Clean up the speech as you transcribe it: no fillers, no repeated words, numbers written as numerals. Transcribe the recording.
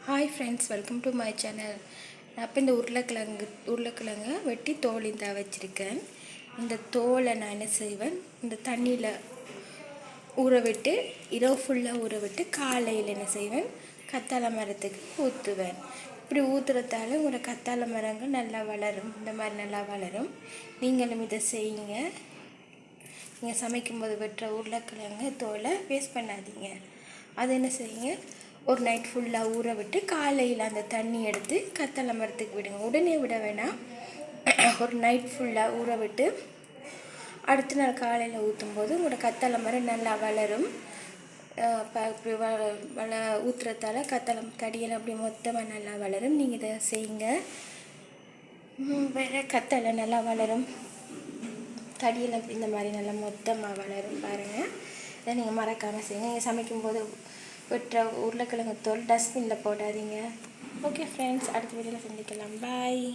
Hi friends, welcome to my channel. நான் இப்போ இந்த உருளைக்கிழங்கு வெட்டி தோல் இந்த வச்சுருக்கேன். இந்த தோலை நான் என்ன செய்வேன், இந்த தண்ணியில் ஊற விட்டு இரவு ஃபுல்லாக ஊற விட்டு காலையில் என்ன செய்வேன், கத்தாழை மரத்துக்கு ஊற்றுவேன். இப்படி ஊற்றுறதால உங்களோட கத்தாழை மரங்கள் நல்லா வளரும். இந்த மாதிரி நல்லா வளரும். நீங்களும் இதை செய்யுங்க. நீங்கள் சமைக்கும்போது வெட்டுற உருளைக்கிழங்கு தோலை வேஸ்ட் பண்ணாதீங்க. அது என்ன செய்யுங்க, ஒரு நைட் ஃபுல்லாக ஊற விட்டு காலையில் அந்த தண்ணி எடுத்து கத்தாழை மரத்துக்கு விடுங்க. உடனே விட வேணாம். ஒரு நைட் ஃபுல்லாக ஊற விட்டு அடுத்த நாள் காலையில் ஊற்றும்போது உங்களோட கத்தாழை மரம் நல்லா வளரும். இப்படி ஊற்றுறதால கத்தாழை தடியெல்லாம் அப்படி மொத்தமாக நல்லா வளரும். நீங்கள் இதை செய்யுங்க. வேறு கத்தாழை நல்லா வளரும், தடியெல்லாம் இந்த மாதிரி நல்லா மொத்தமாக வளரும். பாருங்கள், இதை நீங்கள் மறக்காமல் செய்யுங்க. நீங்கள் சமைக்கும்போது வெட்டுற உருளைக்கிழங்கு தோல் டஸ்ட்பினில் போடாதீங்க. ஓகே ஃப்ரெண்ட்ஸ், அடுத்த வீடியோவில் சந்திக்கலாம். பாய்.